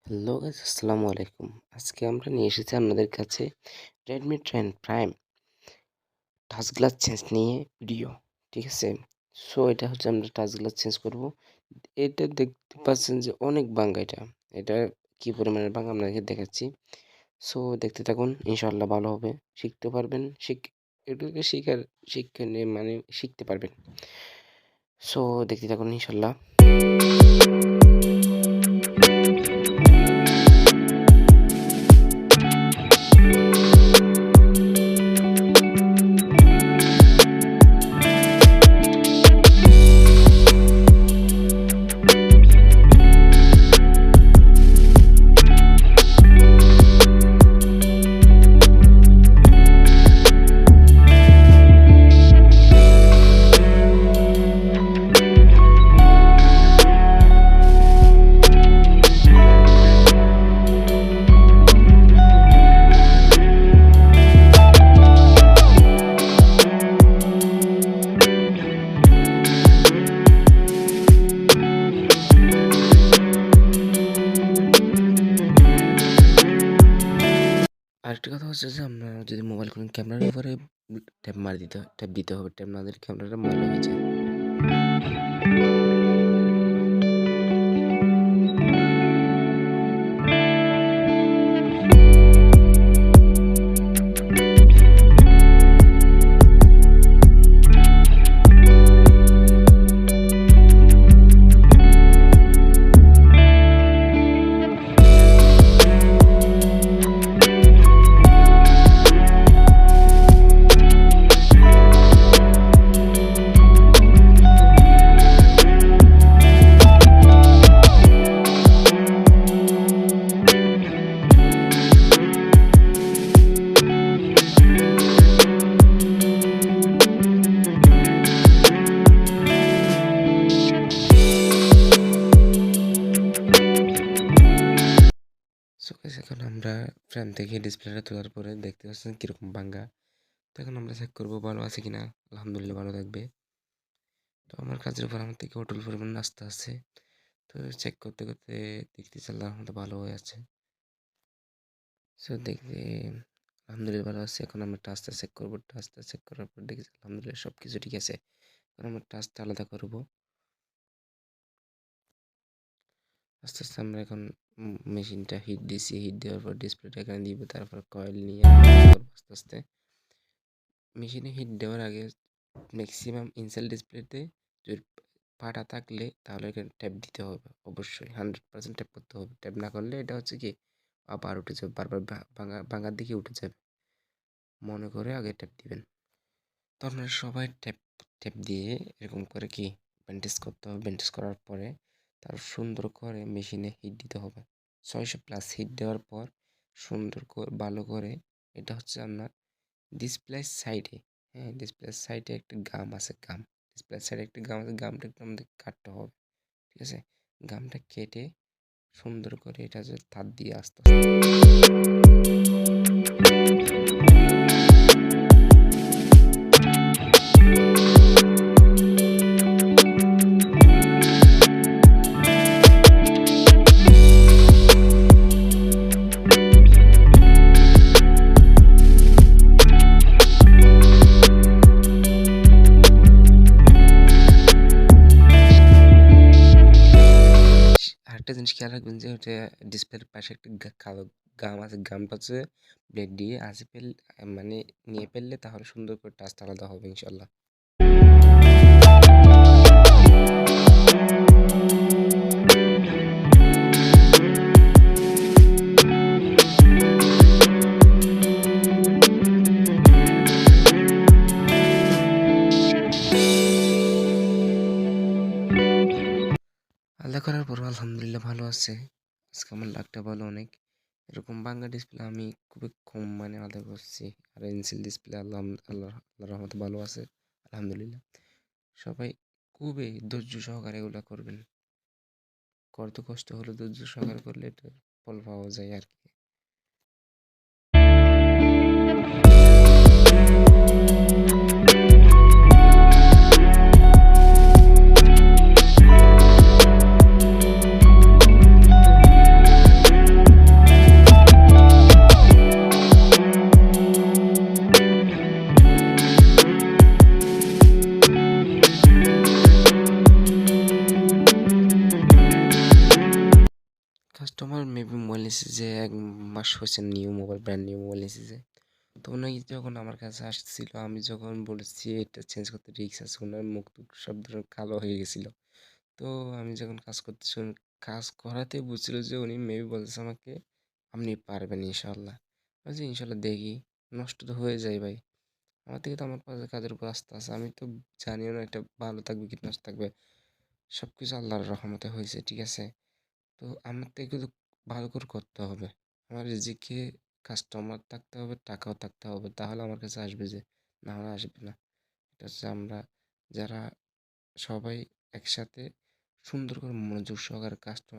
Hello guys, আসসালামু আলাইকুম। আজকে আমরা নিয়ে এসেছি আপনাদের কাছে Redmi 10 Prime touch glass change নিয়ে ভিডিও। ঠিক আছে? সো এটা হচ্ছে আমরা টাচ গ্লাস চেঞ্জ করব। এটা দেখতে পাচ্ছেন যে অনেক ভাঙা এটা। এটা কি পরিমাণের ভাঙা আপনাদেরকে দেখাচ্ছি। সো দেখতে থাকুন, ইনশাআল্লাহ ভালো হবে। শিখতে পারবেন। এটাকে শিক্ষা নিয়ে মানে শিখতে পারবেন। সো দেখতে থাকুন ইনশাআল্লাহ। আরেকটা কথা হচ্ছে যে আমরা যদি মোবাইল ফোন ক্যামেরার উপরে ট্যাপ দিতে হবে। ট্যাপ না দিলে ক্যামেরাটা ময়লা হয়ে যায়। সো গাইস, এখন আমরা ফ্রেম থেকে ডিসপ্লেটা তোলার পরে দেখতে পাচ্ছেন কীরকম ভাঙ্গা। তো এখন আমরা চেক করবো ভালো আছে কিনা। আলহামদুলিল্লাহ ভালো থাকবে। তো আমার কাজের উপর আমার থেকে অটল পরিমাণ আস্থা আছে। তো চেক করতে করতে দেখতেছি আল্লাহর মতো ভালো হয়ে আছে। সো দেখতে আলহামদুলিল্লাহ ভালো আছে। এখন আমরা টাচটা চেক করবো। টাচটা চেক করার পর দেখছি আলহামদুলিল্লাহ সব কিছু ঠিক আছে। এখন আমরা টাচটা আলাদা করবো। আস্তে আস্তে আমরা এখন মেশিনটা হিট দিছি। হিট দেওয়ার পর ডিসপ্লেটা এখানে দিব, তারপর কয়েল নিয়ে আস্তে আস্তে মেশিনে হিট দেওয়ার আগে ম্যাক্সিমাম ইনসাইড ডিসপ্লেতে যদি ফাটা থাকলে তাহলে এখানে ট্যাপ দিতে হবে। অবশ্যই 100% ট্যাপ করতে হবে। ট্যাপ না করলে এটা হচ্ছে কি আবার উঠে যাবে, বারবার ভাঙার দিকে উঠে যাবে। মনে করে আগে ট্যাপ দিবেন। তো আপনারা সবাই ট্যাপ ট্যাপ দিয়ে এরকম করে কি ব্যান্ডেজ করতে হবে। ব্যান্ডেজ করার পরে তার সুন্দর করে মেশিনে হিট দিতে হবে। 600+ হিট দেওয়ার পর সুন্দর করে ভালো করে এটা হচ্ছে আপনার ডিসপ্লের সাইডে, হ্যাঁ, ডিসপ্লের সাইডে একটা গাম আছে। ডিসপ্লের সাইডে একটা গাম আছে। গামটা একটু আমাদের কাটতে হবে। ঠিক আছে? গামটা কেটে সুন্দর করে এটা যে তার দিয়ে আস্তে আরেকটা জিনিস খেয়াল রাখবেন যে ওটা ডিসপ্লের পাশে একটা কালো গাম আছে। গামটা হচ্ছে ব্লেড দিয়ে মানে নিয়ে ফেললে তাহলে সুন্দর করে টাচটা আলাদা হবে ইনশাল্লাহ। আলাদা করার পর আলহামদুলিল্লাহ ভালো আছে। আজকে আমার লাকটা ভালো অনেক। এরকম ভাঙা ডিসপ্লে আমি খুবই কম মানে আলাদা করছি। আর এনসিল ডিসপ্লে আল্লাহ রহমতে ভালো আছে আলহামদুলিল্লাহ। সবাই খুবই ধৈর্য সহকারে এগুলো করবেন। করতে কষ্ট হলে ধৈর্য সহকারে করলে এটার ফল পাওয়া যায় আর কি। কাস্টমার মেবি মোবাইল নিছে যে ১ মাস হয়েছে, new mobile, brand new mobile নিছে যে। তো উনি যখন আমার কাছে আসছিল, আমি যখন বলেছি এটা চেঞ্জ করতে রিস্ক আছে, উনার মুখ-টুখ সব ধরনের কালো হয়ে গেছিল। তো আমি যখন কাজ করতেছি, কাজ করাতে বুঝছিল যে উনি মেবি বলতেছে আমাকে, "আপনি পারবেন ইনশাআল্লাহ।" আমি বলছি, "ইনশাআল্লাহ দেখি।" নষ্ট তো হয়ে যায় ভাই। আমার থেকে তো আমার কাজের উপর আস্থা আছে। আমি তো জানিও না এটা ভালো থাকবে কি নষ্ট থাকবে। সবকিছু আল্লাহর রহমতে হয়েছে, ঠিক আছে? তো আমার তো এগুলো ভালো করে করতে হবে। আমার রিজিকে কাস্টমার থাকতে হবে, টাকাও থাকতে হবে। তাহলে আমার কাছে আসবে যে, না হলে আসবে না। এটা হচ্ছে আমরা যারা সবাই একসাথে সুন্দর করে মনোযোগ সহকারে কাজটা